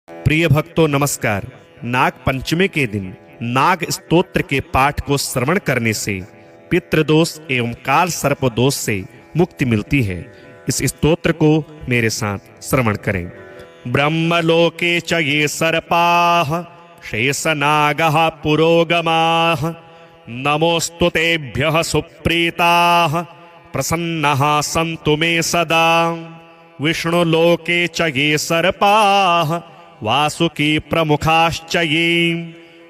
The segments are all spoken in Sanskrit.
प्रिय भक्तों नमस्कार। नाग पंचमी के दिन नाग स्तोत्र के पाठ को श्रवण करने से पितृदोष एवं काल सर्प दोष से मुक्ति मिलती है। इस स्तोत्र को मेरे साथ श्रवण करें। ब्रह्मलोके च ये सर्पाः शेषनागः पुरोगमाः नमोस्तु तेभ्यः सुप्रीताः प्रसन्नाः सन्तु मे सदा। विष्णुलोके च ये सर्पाः वासुकी प्रमुखाश्च ये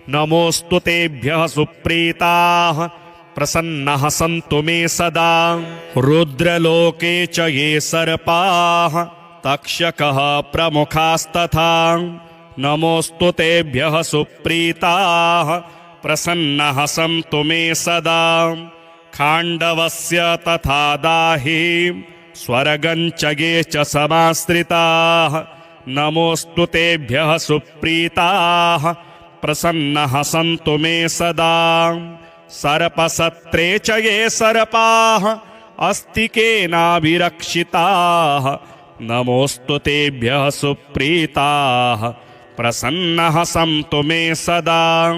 नमोस्तु तेभ्यः सुप्रीताः प्रसन्नाः सन्तु मे सदा। रुद्रलोके च ये सर्पाः तक्षकः प्रमुखास्तथा नमोस्तु तेभ्यः सुप्रीताः प्रसन्नाः सन्तु मे सदा। खाण्डवस्य तथा दाहि स्वर्गं च ये च समाश्रिताः नमोस्तु तेभ्यः सुप्रीताः प्रसन्नाः सन्तु मे सदा। सर्पसत्रे च ये सर्पाः अस्तिकेनाभिरक्षिताः नमोस्तु तेभ्यः सुप्रीताः प्रसन्नाः सन्तु मे सदा।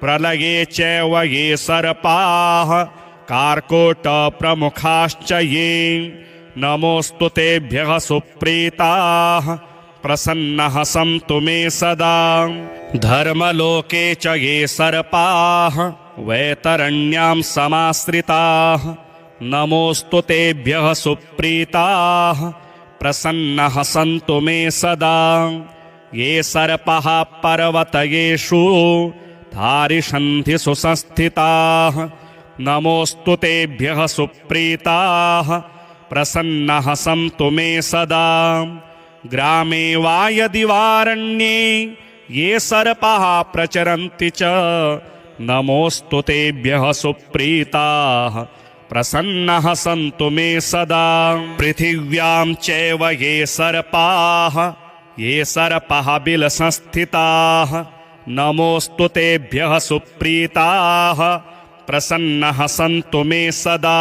प्रलये चैव ये सर्पाः कार्कोट प्रमुखाश्च ये नमोस्तु तेभ्यः सुप्रीताः प्रसन्नाः सन्तु मे सदा। धर्मलोके च ये सर्पाः वैतरण्यां समाश्रिताः नमोस्तु तेभ्यः सुप्रीताः प्रसन्नाः सन्तु मे सदा। ये सर्पाः पर्वतयेषु धारिषन्ति सुसंस्थिताः नमोस्तु तेभ्यः सुप्रीताः प्रसन्नाः सन्तु मे सदा। ग्रामे वा यदि वारण्ये ये सर्पाः प्रचरन्ति च नमोस्तु तेभ्यः सुप्रीताः प्रसन्नाः सन्तु मे सदा। पृथिव्यां चैव ये सर्पाः बिलसंस्थिताः नमोस्तु तेभ्यः सुप्रीताः प्रसन्नाः सन्तु मे सदा।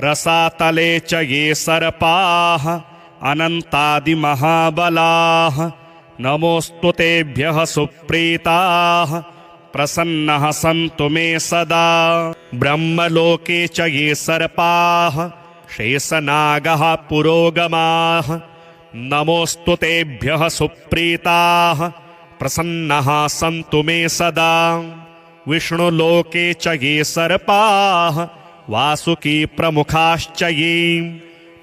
रसातले च ये सर्पाः अनन्तादिमहाबलाः नमोस्तु तेभ्यः सुप्रीताः प्रसन्नाः सन्तु मे सदा। ब्रह्मलोके च ये सर्पाः शेषनागः पुरोगमाः नमोस्तु तेभ्यः सुप्रीताः प्रसन्नाः सन्तु मे सदा। विष्णुलोके च ये सर्पाः वासुकी प्रमुखाश्च ये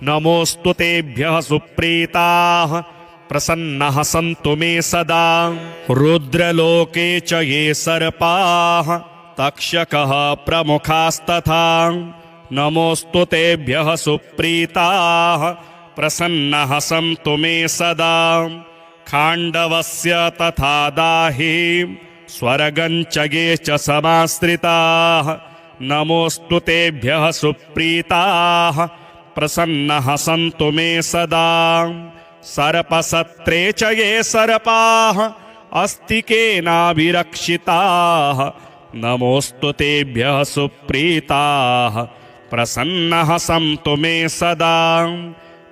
नमोस्तु तेभ्यः सुप्रीताः प्रसन्नाः सन्तु मे सदा। रुद्रलोके च ये सर्पाः तक्षकः प्रमुखास्तथा नमोस्तु तेभ्यः सुप्रीताः प्रसन्नाः सन्तु मे सदा। खाण्डवस्य तथा दाहि स्वर्गं च ये च समाश्रिताः नमोस्तु तेभ्यः सुप्रीताः प्रसन्नाः सन्तु मे सदा। सर्पसत्रे च ये सर्पाः अस्तिकेनाभिरक्षिताः नमोस्तु तेभ्यः सुप्रीताः प्रसन्नाः सन्तु मे सदा।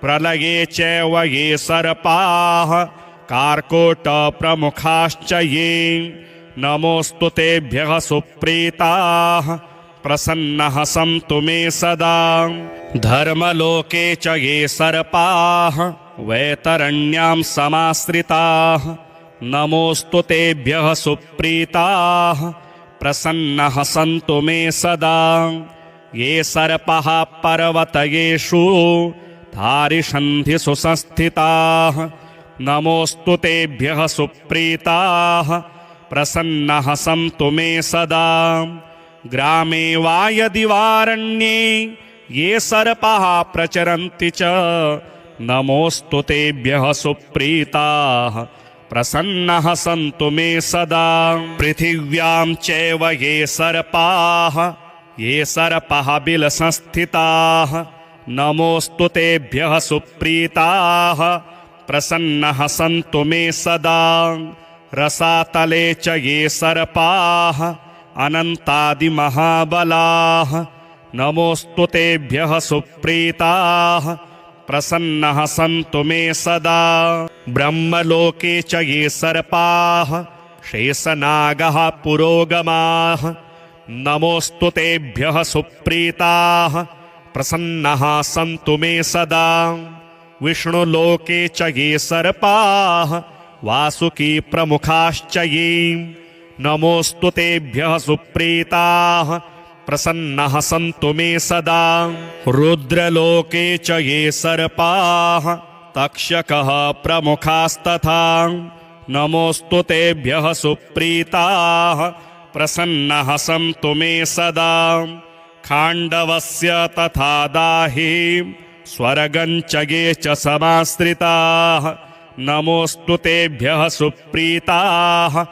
प्रलये चैव ये सर्पाः कार्कोट प्रमुखाश्च ये नमोस्तु तेभ्यः सुप्रीताः प्रसन्नाः सन्तु मे सदा। धर्मलोके च ये सर्पाः वैतरण्यां समाश्रिताः नमोस्तु तेभ्यः सुप्रीताः प्रसन्नाः सन्तु मे सदा। ये सर्पाः पर्वतयेषु धारिषन्ति सुसंस्थिताः नमोस्तु तेभ्यः सुप्रीताः प्रसन्नाः सन्तु मे सदा। ग्रामे वा यदि वारण्ये ये सर्पाः प्रचरन्ति च नमोस्तु तेभ्यः सुप्रीताः प्रसन्नाः सन्तु मे सदा। पृथिव्यां चैव ये सर्पाः बिलसंस्थिताः नमोस्तु तेभ्यः सुप्रीताः प्रसन्नाः सन्तु मे सदा। रसातले च ये सर्पाः अनन्तादिमहाबलाः नमोस्तु तेभ्यः सुप्रीताः प्रसन्नाः सन्तु मे सदा। ब्रह्मलोके च ये सर्पाः शेषनागः पुरोगमाः नमोऽस्तु तेभ्यः सुप्रीताः प्रसन्नाः सन्तु मे सदा। विष्णुलोके च ये सर्पाः वासुकी प्रमुखाश्च ये नमोऽस्तु तेभ्यः सुप्रीताः प्रसन्नाः सन्तु मे सदा। रुद्रलोके च ये सर्पाः तक्षकः प्रमुखास्तथा नमोऽस्तु तेभ्यः सुप्रीताः प्रसन्नाः सन्तु मे सदा। खाण्डवस्य तथा दाहि स्वर्गं च ये च समाश्रिताः नमोऽस्तु तेभ्यः सुप्रीताः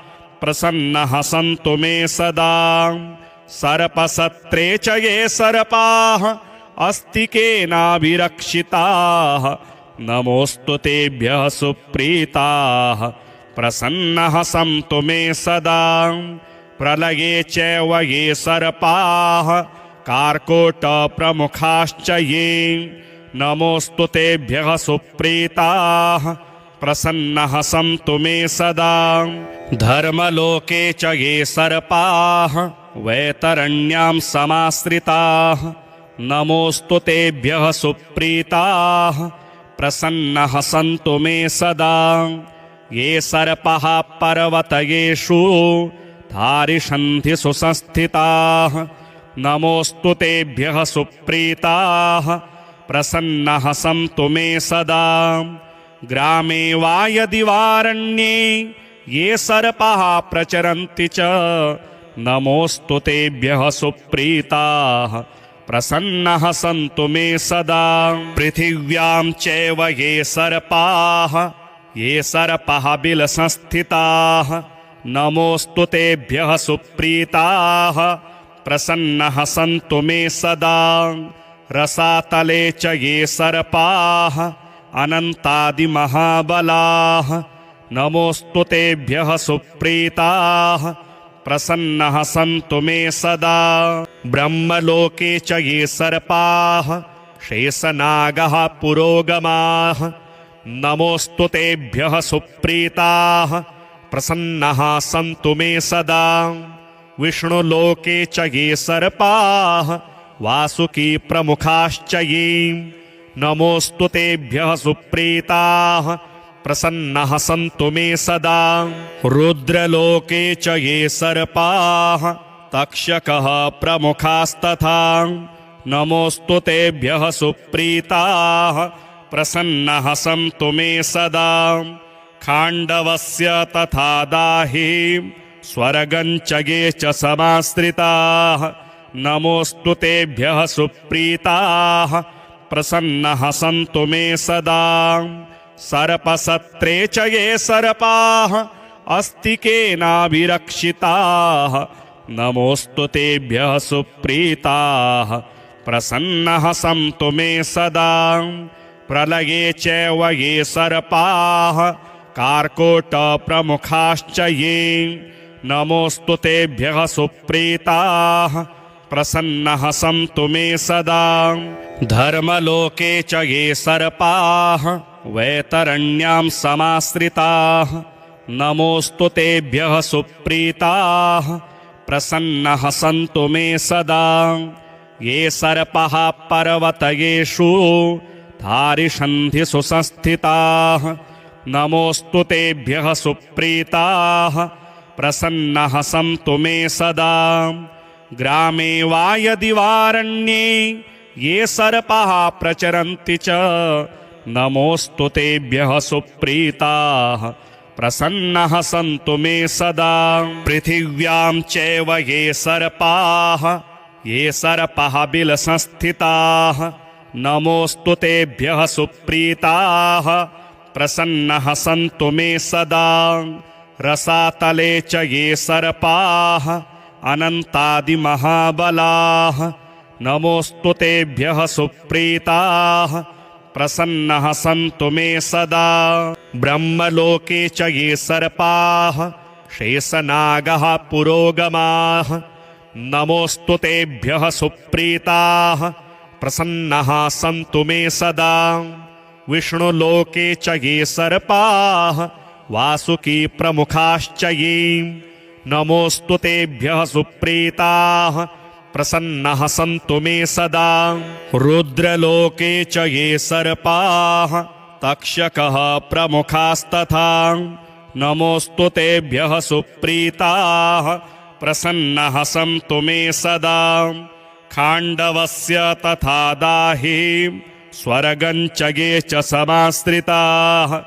प्रसन्नाः सन्तु मे सदा। सर्पसत्रे च ये सर्पाः अस्तिकेनाभिरक्षिताः नमोऽस्तु तेभ्यः सुप्रीताः प्रसन्नाः सन्तु मे सदा। प्रलये चैव ये सर्पाः कार्कोटप्रमुखाश्च ये नमोऽस्तु तेभ्यः सुप्रीताः प्रसन्नाः सन्तु मे सदा। धर्मलोके च ये सर्पाः वैतरण्यां समाश्रिताः नमोऽस्तु तेभ्यः सुप्रीताः प्रसन्नाः सन्तु मे सदा। ये सर्पाः पर्वतयेषु धारिषन्ति सुसंस्थिताः नमोऽस्तु तेभ्यः सुप्रीताः प्रसन्नाः सन्तु मे सदा। ग्रामे वा यदि वारण्ये ये सर्पाः प्रचरन्ति च नमोऽस्तु तेभ्यः सुप्रीताः प्रसन्नाः सन्तु मे सदा। पृथिव्यां चैव ये सर्पाः बिलसंस्थिताः नमोऽस्तु तेभ्यः सुप्रीताः प्रसन्नाः सन्तु मे सदा। रसातले च ये सर्पाः अनन्तादिमहाबलाः नमोऽस्तु तेभ्यः सुप्रीताः प्रसन्नाः सन्तु मे सदा। ब्रह्मलोके च ये सर्पाः शेषनागः पुरोगमाः नमोऽस्तु तेभ्यः सुप्रीताः प्रसन्नाः सन्तु मे सदा। विष्णुलोके च ये सर्पाः वासुकी प्रमुखाश्च ये नमोऽस्तु तेभ्यः सुप्रीताः प्रसन्नाः सन्तु मे सदा। रुद्रलोके च ये सर्पाः तक्षकः प्रमुखास्तथा नमोऽस्तु तेभ्यः सुप्रीताः प्रसन्नाः सन्तु मे सदा। खाण्डवस्य तथा दाहि स्वर्गं च ये च समाश्रिताः नमोऽस्तु तेभ्यः सुप्रीताः प्रसन्नाः सन्तु मे सदा। सर्पसत्रे च ये सर्पाः अस्तिकेनाभिरक्षिताः नमोऽस्तु तेभ्यः सुप्रीताः प्रसन्नाः सन्तु मे सदा। प्रलये चैव ये सर्पाः कार्कोटप्रमुखाश्च ये नमोऽस्तु तेभ्यः सुप्रीताः प्रसन्नाः सन्तु मे सदा। धर्मलोके च ये सर्पाः वैतरण्यां समाश्रिताः नमोऽस्तु तेभ्यः सुप्रीताः प्रसन्नाः सन्तु मे सदा। ये सर्पाः पर्वतयेषु धारिषन्ति सुसंस्थिताः नमोऽस्तु तेभ्यः सुप्रीताः प्रसन्नाः सन्तु मे सदा। ग्रामे वा यदि वारण्ये ये सर्पाः प्रचरन्ति च नमोऽस्तु तेभ्यः सुप्रीताः प्रसन्नाः सन्तु मे सदा। पृथिव्यां चैव ये सर्पाः बिलसंस्थिताः नमोऽस्तु तेभ्यः सुप्रीताः प्रसन्नाः सन्तु मे सदा। रसातले च ये सर्पाः अनन्तादिमहाबलाः नमोऽस्तु तेभ्यः सुप्रीताः प्रसन्नाः सन्तु मे सदा। ब्रह्मलोके च ये सर्पाः शेषनागः पुरोगमाः नमोऽस्तु तेभ्यः सुप्रीताः प्रसन्नाः सन्तु मे सदा। विष्णुलोके च ये सर्पाः वासुकी प्रमुखाश्च ये नमोऽस्तु तेभ्यः सुप्रीताः प्रसन्नाः सन्तु मे सदा रुद्रलोके च ये सर्पाः तक्षकः प्रमुखास्तथा नमोऽस्तु तेभ्यः सुप्रीताः प्रसन्नाः सन्तु मे सदा खाण्डवस्य तथा दाहि स्वर्गं च ये च समाश्रिताः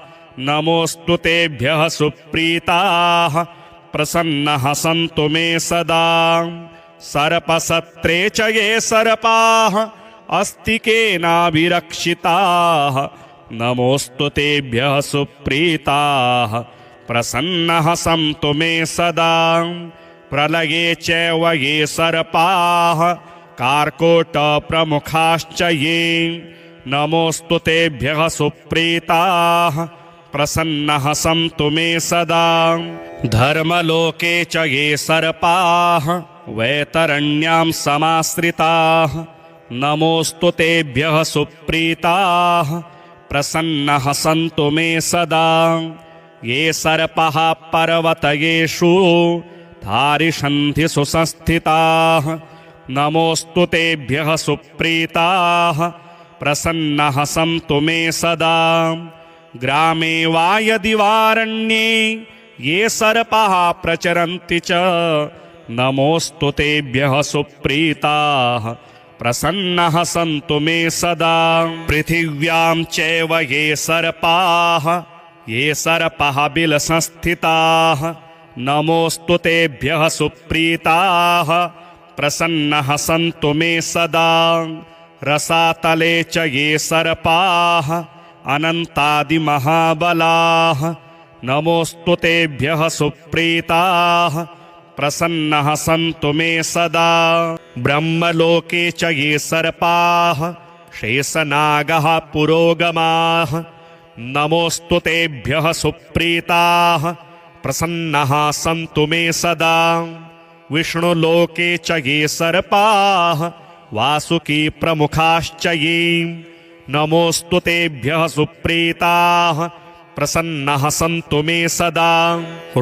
नमोऽस्तु तेभ्यः सुप्रीताः प्रसन्नाः सन्तु मे सदा सर्पसत्रे च ये सर्पाः अस्तिकेनाभिरक्षिताः नमोऽस्तु तेभ्यः सुप्रीताः प्रसन्नाः सन्तु मे सदा प्रलये चैव ये सर्पाः कार्कोटप्रमुखाश्च ये नमोऽस्तु तेभ्यः सुप्रीताः प्रसन्नाः सन्तु मे सदा धर्मलोके च ये सर्पाः वैतरण्यां समाश्रिताः नमोऽस्तु तेभ्यः सुप्रीताः प्रसन्नाः सन्तु मे सदा ये सर्पाः पर्वतयेषु धारिषन्ति सुसंस्थिताः नमोऽस्तु तेभ्यः सुप्रीताः प्रसन्नाः सन्तु मे सदा ग्रामे वा यदि वारण्ये ये सर्पाः प्रचरन्ति च नमोऽस्तु तेभ्यः सुप्रीताः प्रसन्नाः सन्तु मे सदा पृथिव्यां चैव ये सर्पाः बिलसंस्थिताः नमोऽस्तु तेभ्यः सुप्रीताः प्रसन्नाः सन्तु मे सदा रसातले च ये सर्पाः अनन्तादिमहाबलाः नमोऽस्तु तेभ्यः सुप्रीताः प्रसन्नाः सन्तु मे सदा ब्रह्मलोके च ये सर्पाः शेषनागः पुरोगमाः नमोऽस्तु तेभ्यः सुप्रीताः प्रसन्नाः सन्तु मे सदा विष्णुलोके च ये सर्पाः वासुकी प्रमुखाश्च ये नमोऽस्तु तेभ्यः सुप्रीताः प्रसन्नाः सन्तु मे सदा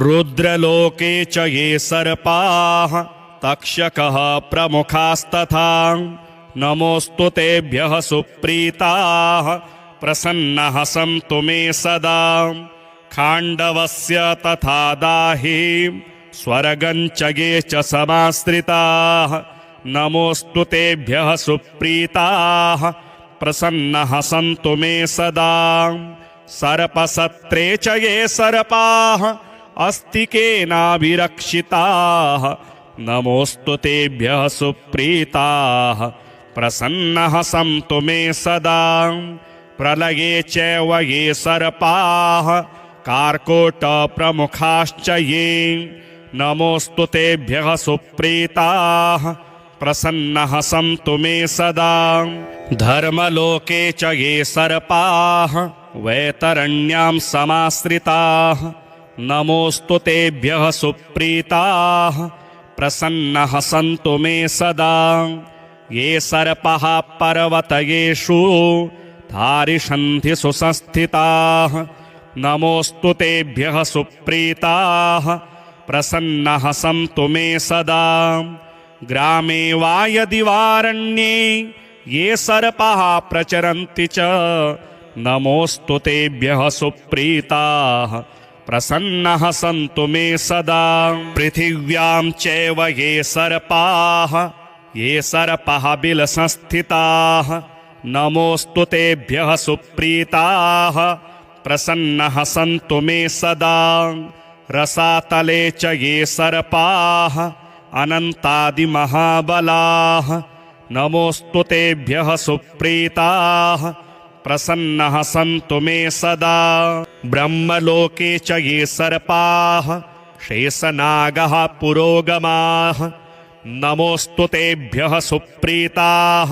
रुद्रलोके च ये सर्पाः तक्षकः प्रमुखास्तथा नमोऽस्तु तेभ्यः सुप्रीताः प्रसन्नाः सन्तु मे सदा खाण्डवस्य तथा दाहि स्वर्गं च ये च समाश्रिताः नमोऽस्तु तेभ्यः सुप्रीताः प्रसन्नाः सन्तु मे सदा सर्पसत्रे च ये सर्पाः अस्तिकेनाभिरक्षिताः नमोऽस्तु तेभ्यः सुप्रीताः प्रसन्नाः सन्तु मे सदा प्रलये चैव ये सर्पाः कार्कोटप्रमुखाश्च ये नमोऽस्तु तेभ्यः सुप्रीताः प्रसन्नाः सन्तु मे सदा धर्मलोके च ये सर्पाः वैतरण्यां समाश्रिताः नमोऽस्तु तेभ्यः सुप्रीताः प्रसन्नाः सन्तु मे सदा ये सर्पाः पर्वतयेषु धारिषन्ति सुसंस्थिताः नमोऽस्तु तेभ्यः सुप्रीताः प्रसन्नाः सन्तु मे सदा ग्रामे वा यदि वारण्ये ये सर्पाः प्रचरन्ति च नमोऽस्तु तेभ्यः सुप्रीताः प्रसन्नाः सन्तु मे सदा पृथिव्यां चैव ये सर्पाः बिलसंस्थिताः नमोऽस्तु तेभ्यः सुप्रीताः प्रसन्नाः सन्तु मे सदा रसातले च ये सर्पाः अनन्तादिमहाबलाः नमोऽस्तु तेभ्यः सुप्रीताः प्रसन्नाः सन्तु मे सदा ब्रह्मलोके च ये सर्पाः शेषनागः पुरोगमाः नमोऽस्तु तेभ्यः सुप्रीताः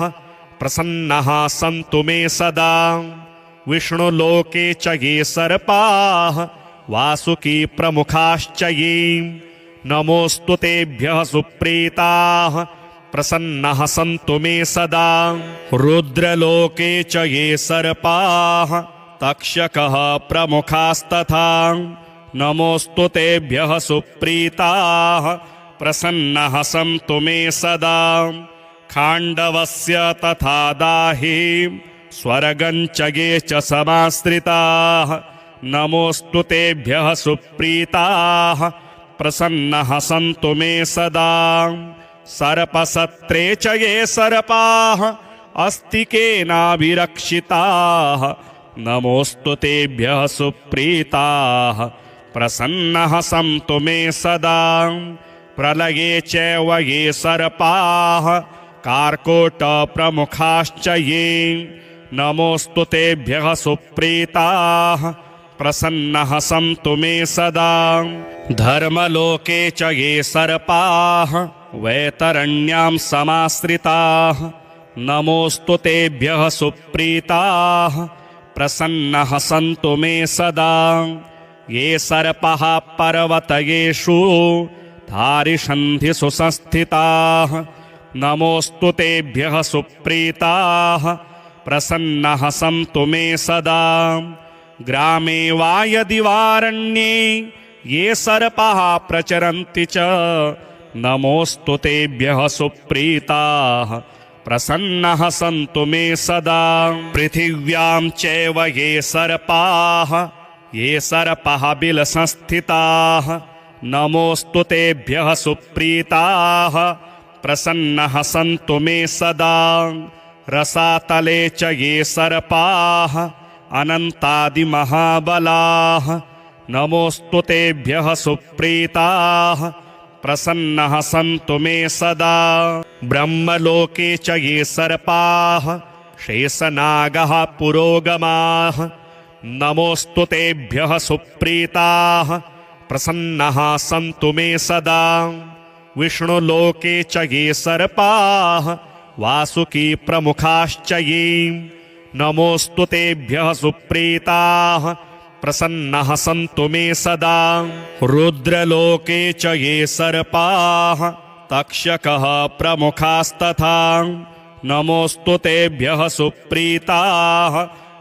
प्रसन्नाः सन्तु मे सदा विष्णुलोके च ये सर्पाः वासुकी प्रमुखाश्च ये नमोऽस्तु तेभ्यः सुप्रीताः प्रसन्नाः सन्तु मे सदा रुद्रलोके च ये सर्पाः तक्षकः प्रमुखास्तथा नमोऽस्तु तेभ्यः सुप्रीताः प्रसन्नः सन्तु मे सदा खाण्डवस्य तथा दाहि स्वर्गं च ये च समाश्रिताः नमोऽस्तु तेभ्यः सुप्रीताः प्रसन्नः सन्तु मे सदा सर्पसत्रे च ये सर्पाः अस्तिकेनाभिरक्षिताः नमोऽस्तु तेभ्यः सुप्रीताः प्रसन्नः सन्तु मे सदा प्रलये चैव ये सर्पाः कार्कोटप्रमुखाश्च ये नमोऽस्तु तेभ्यः सुप्रीताः प्रसन्नः सन्तु मे सदा धर्मलोके च ये सर्पाः वैतरण्यां समाश्रिताः नमोऽस्तु तेभ्यः सुप्रीताः प्रसन्नः सन्तु मे सदा ये सर्पः पर्वतयेषु धारिषन्धिषु संस्थिताः नमोऽस्तु तेभ्यः सुप्रीताः प्रसन्नः सन्तु मे सदा ग्रामे वा यदि वारण्ये ये सर्पाः प्रचरन्ति च नमोऽस्तु तेभ्यः सुप्रीताः प्रसन्नः सन्तु मे सदा पृथिव्यां चैव ये सर्पाः बिलसंस्थिताः नमोऽस्तु तेभ्यः सुप्रीताः प्रसन्नः सन्तु मे सदा रसातले च ये सर्पाः अनन्तादिमहाबलाः नमोऽस्तु तेभ्यः सुप्रीताः प्रसन्नः सन्तु मे सदा ब्रह्मलोके च ये सर्पाः शेषनागः पुरोगमाः नमोऽस्तु तेभ्यः सुप्रीताः प्रसन्नः सन्तु मे सदा विष्णुलोके च ये सर्पाः वासुकी प्रमुखाश्च ये नमोऽस्तु तेभ्यः सुप्रीताः प्रसन्नः सन्तु मे सदा रुद्रलोके च ये सर्पाः तक्षकः प्रमुखास्तथा नमोऽस्तु तेभ्यः सुप्रीताः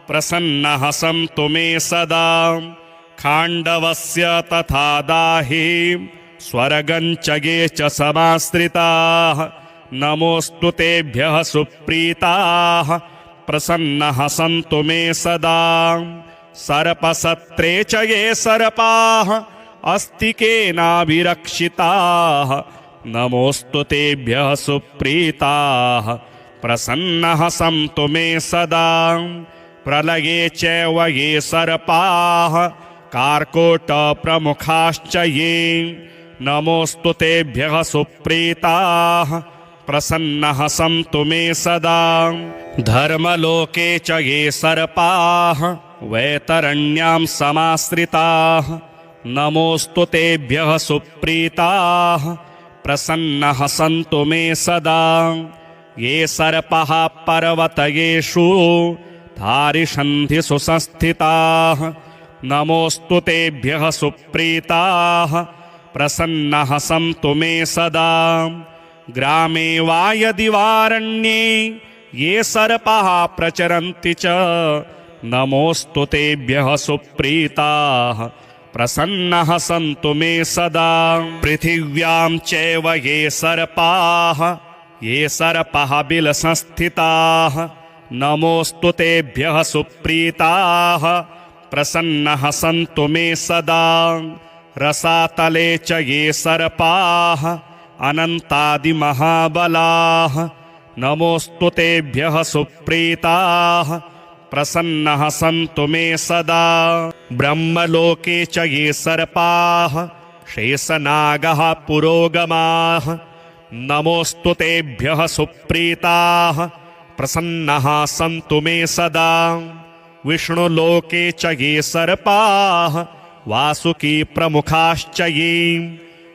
प्रसन्नः सन्तु मे सदा खाण्डवस्य तथा दाहि स्वर्गं च ये च समाश्रिताः नमोऽस्तु तेभ्यः सुप्रीताः प्रसन्नः सन्तु मे सदा सर्पसत्रे च ये सर्पाः अस्तिकेनाभिरक्षिताः नमोऽस्तु तेभ्यः सुप्रीताः प्रसन्नः सन्तु मे सदा प्रलये चैव ये सर्पाः कार्कोटप्रमुखाश्च ये नमोऽस्तु तेभ्यः सुप्रीताः प्रसन्नः सन्तु मे सदा धर्मलोके च ये सर्पाः वैतरण्यां समाश्रिताः नमोऽस्तु तेभ्यः सुप्रीताः प्रसन्नः सन्तु मे सदा ये सर्पः पर्वतयेषु धारिषन्धिषु संस्थिताः नमोऽस्तु तेभ्यः सुप्रीताः प्रसन्नः सन्तु मे सदा ग्रामे वा यदि वारण्ये ये सर्पाः प्रचरन्ति च नमोऽस्तु तेभ्यः सुप्रीताः प्रसन्नः सन्तु मे सदा पृथिव्यां चैव ये सर्पाः बिलसंस्थिताः नमोऽस्तु तेभ्यः सुप्रीताः प्रसन्नः सन्तु मे सदा रसातले च ये सर्पाः अनन्तादिमहाबलाः नमोऽस्तु तेभ्यः सुप्रीताः प्रसन्नः सन्तु मे सदा ब्रह्मलोके च ये सर्पाः शेषनागः पुरोगमाः नमोऽस्तु तेभ्यः सुप्रीताः प्रसन्नः सन्तु मे सदा विष्णुलोके च ये सर्पाः वासुकी प्रमुखाश्च ये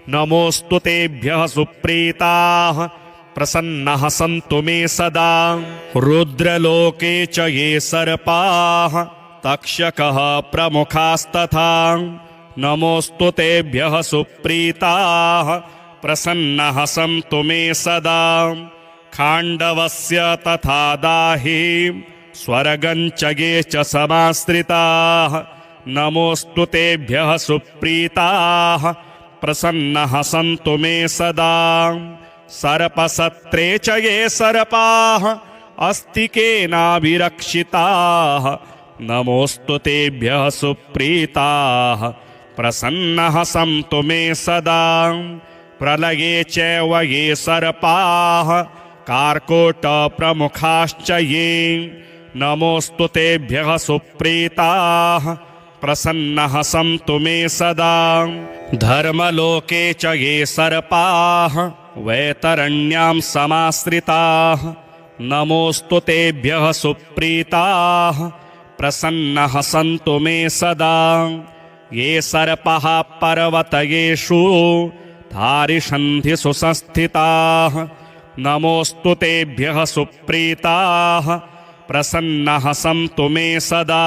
नमोऽस्तु तेभ्यः सुप्रीताः प्रसन्नः सन्तु मे सदा रुद्रलोके च ये सर्पाः तक्षकः प्रमुखास्तथा नमोऽस्तु तेभ्यः सुप्रीताः प्रसन्नः सन्तु मे सदा खाण्डवस्य तथा दाहि स्वर्गं च ये च समाश्रिताः नमोऽस्तु तेभ्यः सुप्रीताः प्रसन्नः सन्तु मे सदा सर्पसत्रे च ये सर्पाः अस्तिकेनाभिरक्षिताः नमोऽस्तु तेभ्यः सुप्रीताः प्रसन्नः सन्तु मे सदा प्रलये चैव ये सर्पाः कार्कोटप्रमुखाश्च ये नमोऽस्तु तेभ्यः सुप्रीताः प्रसन्नः सन्तु मे सदा धर्मलोके च ये सर्पाः वैतरण्यां समाश्रिताः नमोऽस्तु तेभ्यः सुप्रीताः प्रसन्नः सन्तु मे सदा ये सर्पः पर्वतयेषु धारिषन्धिषु संस्थिताः नमोऽस्तु तेभ्यः सुप्रीताः प्रसन्नः सन्तु मे सदा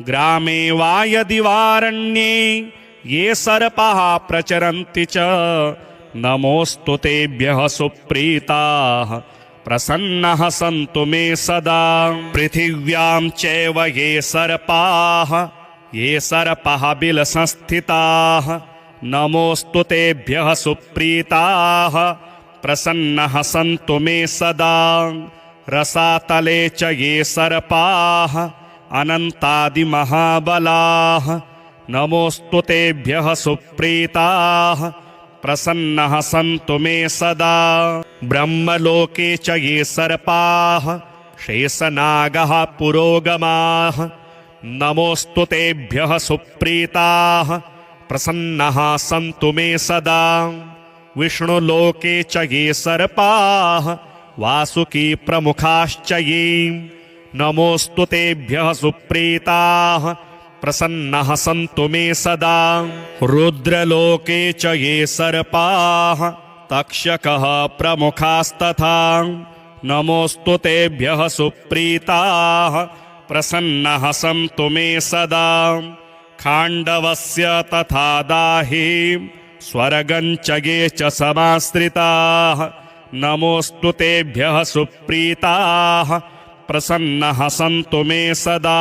ग्रामे वा यदि वारण्ये ये सर्पाः प्रचरन्ति च नमोऽस्तु तेभ्यः सुप्रीताः प्रसन्नः सन्तु मे सदा पृथिव्यां चैव ये सर्पाः बिलसंस्थिताः नमोऽस्तु तेभ्यः सुप्रीताः प्रसन्नः सन्तु मे सदा रसातले च ये सर्पाः अनन्तादिमहाबलाः नमोऽस्तु तेभ्यः सुप्रीताः प्रसन्नः सन्तु मे सदा ब्रह्मलोके च ये सर्पाः शेषनागः पुरोगमाः नमोऽस्तु तेभ्यः सुप्रीताः प्रसन्नः सन्तु मे सदा विष्णुलोके च ये सर्पाः वासुकी प्रमुखाश्च ये नमोऽस्तु तेभ्यः सुप्रीताः प्रसन्नः सन्तु मे सदा रुद्रलोके च ये सर्पाः तक्षकः प्रमुखास्तथा नमोऽस्तु तेभ्यः सुप्रीताः प्रसन्नः सन्तु मे सदा खाण्डवस्य तथा दाहि स्वर्गं च ये च समाश्रिताः नमोऽस्तु तेभ्यः सुप्रीताः प्रसन्नः सन्तु मे सदा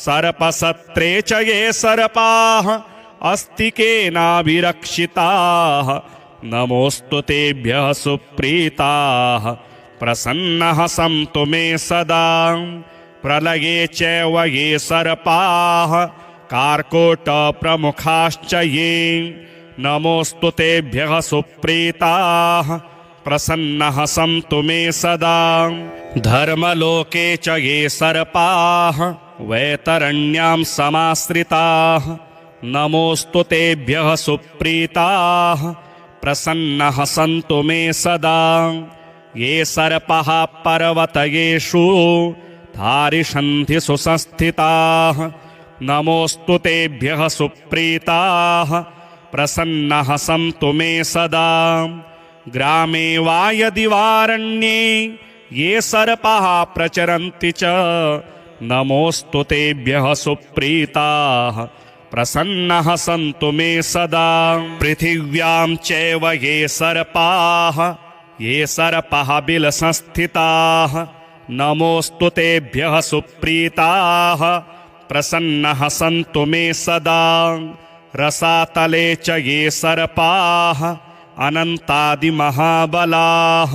सर्पसत्रे च ये सर्पाः अस्तिकेनाभिरक्षिताः नमोऽस्तु तेभ्यः सुप्रीताः प्रसन्नः सन्तु मे सदा प्रलये चैव ये सर्पाः कार्कोटप्रमुखाश्च ये नमोऽस्तु तेभ्यः सुप्रीताः प्रसन्नः सन्तु मे सदा धर्मलोके च ये सर्पाः वैतरण्यां समाश्रिताः नमोऽस्तु तेभ्यः सुप्रीताः प्रसन्नः सन्तु मे सदा ये सर्पः पर्वतयेषु धारिषन्धिषु संस्थिताः नमोऽस्तु तेभ्यः सुप्रीताः प्रसन्नः सन्तु मे सदा ग्रामे वा यदि वारण्ये ये सर्पाः प्रचरन्ति च नमोऽस्तु तेभ्यः सुप्रीताः प्रसन्नः सन्तु मे सदा पृथिव्यां चैव ये सर्पाः बिलसंस्थिताः नमोऽस्तु तेभ्यः सुप्रीताः प्रसन्नः सन्तु मे सदा रसातले च ये सर्पाः अनन्तादिमहाबलाः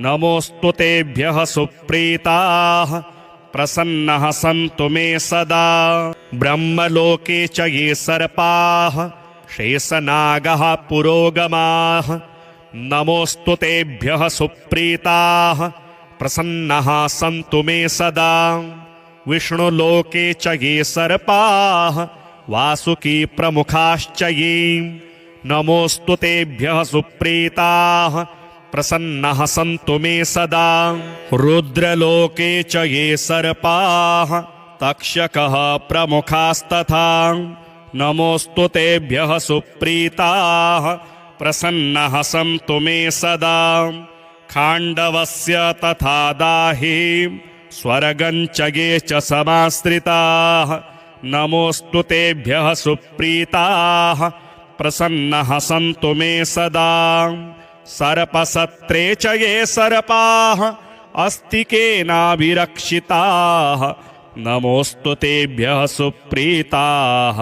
नमोऽस्तु तेभ्यः सुप्रीताः प्रसन्नः सन्तु मे सदा ब्रह्मलोके च ये सर्पाः शेषनागः पुरोगमाः नमोऽस्तु तेभ्यः सुप्रीताः प्रसन्नः सन्तु मे सदा विष्णुलोके च ये सर्पाः वासुकी प्रमुखाश्च ये नमोऽस्तु तेभ्यः सुप्रीताः प्रसन्नः सन्तु मे सदा रुद्रलोके च ये सर्पाः तक्षकः प्रमुखास्तथा नमोऽस्तु तेभ्यः सुप्रीताः प्रसन्नः सन्तु मे सदा खाण्डवस्य तथा दाहि स्वर्गं च ये च समाश्रिताः नमोऽस्तु तेभ्यः सुप्रीताः प्रसन्नः सन्तु मे सदा सर्पसत्रे च ये सर्पाः अस्तिकेनाभिरक्षिताः नमोऽस्तु तेभ्यः सुप्रीताः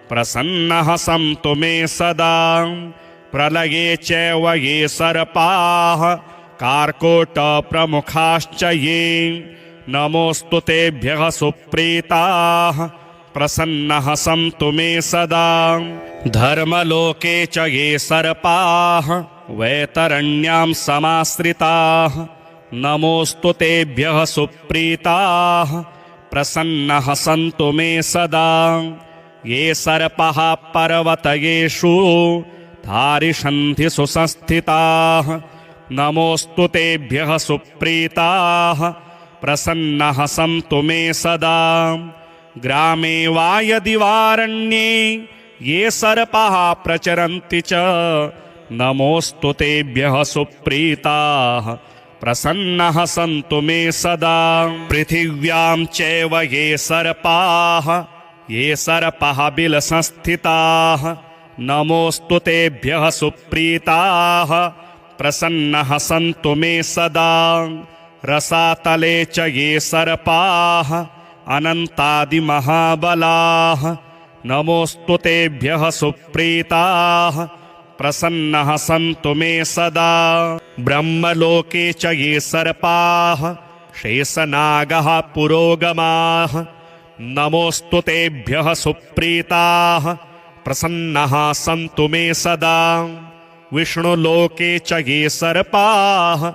प्रसन्नः सन्तु मे सदा प्रलये चैव ये सर्पाः कार्कोटप्रमुखाश्च ये नमोऽस्तु तेभ्यः सुप्रीताः प्रसन्नः सन्तु मे सदा धर्मलोके च ये सर्पाः वैतरण्यां समाश्रिताः नमोऽस्तु तेभ्यः सुप्रीताः प्रसन्नः सन्तु मे सदा ये सर्पः पर्वतयेषु धारिषन्ति सुसंस्थिताः नमोऽस्तु तेभ्यः सुप्रीताः प्रसन्नः सन्तु मे सदा ग्रामे वा यदि वारण्ये ये सर्पाः प्रचरन्ति च नमोऽस्तु तेभ्यः सुप्रीताः प्रसन्नः सन्तु मे सदा पृथिव्यां चैव ये सर्पाः बिलसंस्थिताः नमोऽस्तु तेभ्यः सुप्रीताः प्रसन्नः सन्तु मे सदा रसातले च ये सर्पाः अनन्तादिमहाबलाः नमोऽस्तु तेभ्यः सुप्रीताः प्रसन्नः सन्तु मे सदा ब्रह्मलोके च ये सर्पाः शेषनागः पुरोगमाः नमोऽस्तु तेभ्यः सुप्रीताः प्रसन्नः सन्तु मे सदा विष्णुलोके च ये सर्पाः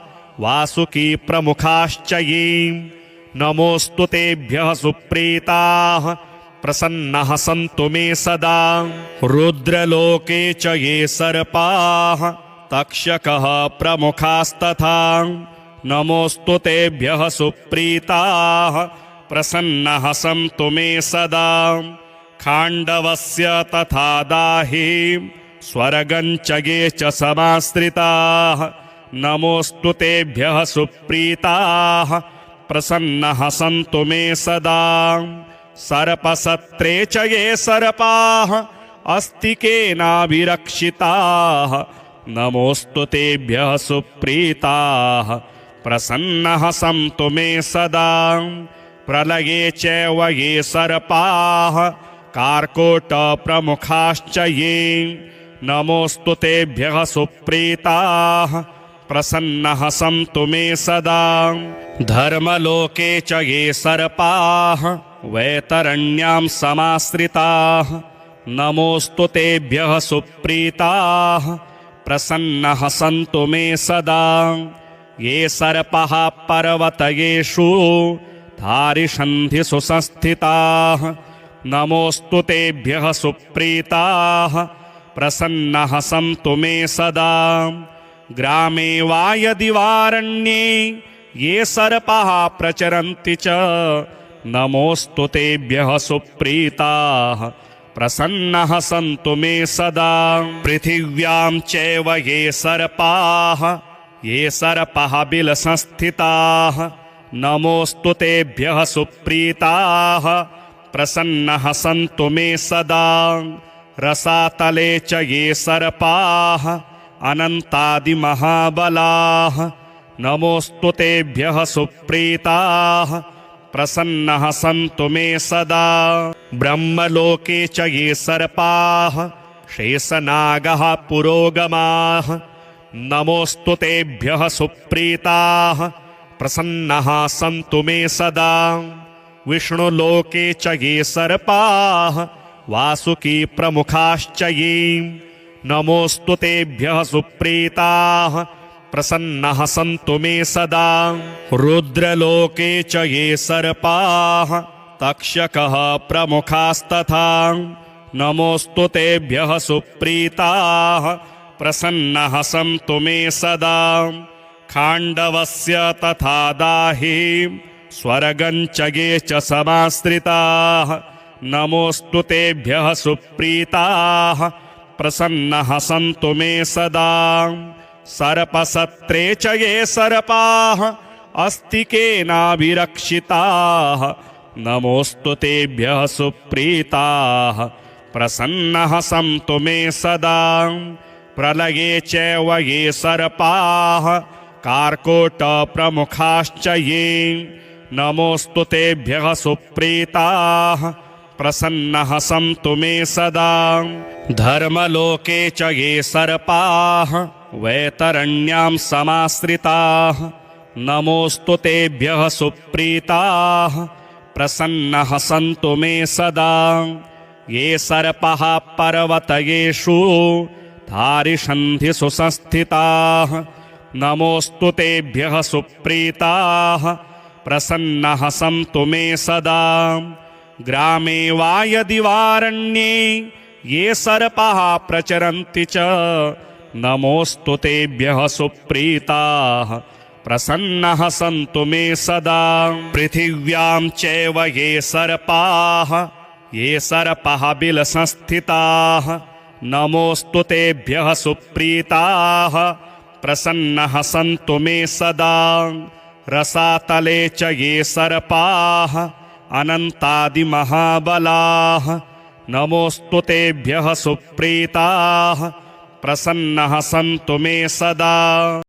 वासुकी प्रमुखाश्च ये नमोऽस्तु तेभ्यः सुप्रीताः प्रसन्नः सन्तु मे सदा रुद्रलोके च ये सर्पाः तक्षकः प्रमुखास्तथा नमोऽस्तु तेभ्यः सुप्रीताः प्रसन्नः सन्तु मे सदा खाण्डवस्य तथा दाहि स्वर्गं च ये च समाश्रिताः नमोऽस्तु तेभ्यः सुप्रीताः प्रसन्नः सन्तु मे सदा सर्पसत्रे च ये सर्पाः अस्तिकेनाभिरक्षिताः नमोऽस्तु तेभ्यः सुप्रीताः प्रसन्नः सन्तु मे सदा प्रलये चैव ये सर्पाः कार्कोटप्रमुखाश्च ये नमोऽस्तु तेभ्यः सुप्रीताः प्रसन्नः सन्तु मे सदा धर्मलोके च ये सर्पाः वैतरण्यां समाश्रिताः नमोऽस्तु तेभ्यः सुप्रीताः प्रसन्नः सन्तु मे सदा ये सर्पः पर्वतयेषु धारिषन्ति सुसंस्थिताः नमोऽस्तु तेभ्यः सुप्रीताः प्रसन्नः सन्तु मे सदा ग्रामे वा यदि वारण्ये ये सर्पाः प्रचरन्ति च नमोऽस्तु तेभ्यः सुप्रीताः प्रसन्नः सन्तु मे सदा पृथिव्यां चैव ये सर्पाः बिलसंस्थिताः नमोऽस्तु तेभ्यः सुप्रीताः प्रसन्नः सन्तु मे सदा रसातले च ये सर्पाः अनन्तादिमहाबलाः नमोऽस्तु तेभ्यः सुप्रीताः प्रसन्नः सन्तु मे सदा ब्रह्मलोके च ये सर्पाः शेषनागः पुरोगमाः नमोऽस्तु तेभ्यः सुप्रीताः प्रसन्नः सन्तु मे सदा विष्णुलोके च ये सर्पाः वासुकी प्रमुखाश्च ये नमोऽस्तु तेभ्यः सुप्रीताः प्रसन्नः सन्तु मे सदा रुद्रलोके च ये सर्पाः तक्षकः प्रमुखास्तथा नमोऽस्तु तेभ्यः सुप्रीताः प्रसन्नः सन्तु मे सदा खाण्डवस्य तथा दाहि स्वर्गं च ये च समाश्रिताः नमोऽस्तु तेभ्यः सुप्रीताः प्रसन्नः सन्तु मे सदा सर्पसत्रे च ये सर्पाः अस्तिकेनाभिरक्षिताः नमोऽस्तु तेभ्यः सुप्रीताः प्रसन्नः सन्तु मे सदा प्रलये चैव ये सर्पाः कार्कोटप्रमुखाश्च ये नमोऽस्तु तेभ्यः सुप्रीताः प्रसन्नः सन्तु मे सदा धर्मलोके च ये सर्पाः वैतरण्यां समाश्रिताः नमोऽस्तु तेभ्यः सुप्रीताः प्रसन्नः सन्तु मे सदा ये सर्पः पर्वतयेषु धारिषन्धिषु संस्थिताः नमोऽस्तु तेभ्यः सुप्रीताः प्रसन्नः सन्तु मे सदा ग्रामे वा यदि वारण्ये ये सर्पाः प्रचरन्ति च नमोऽस्तु तेभ्यः सुप्रीताः प्रसन्नः सन्तु मे सदा पृथिव्यां चैव ये सर्पाः बिलसंस्थिताः नमोऽस्तु तेभ्यः सुप्रीताः प्रसन्नः सन्तु मे सदा रसातले च ये सर्पाः अनन्तादिमहाबलाः नमोऽस्तु तेभ्यः सुप्रीताः प्रसन्नः सन्तु मे सदा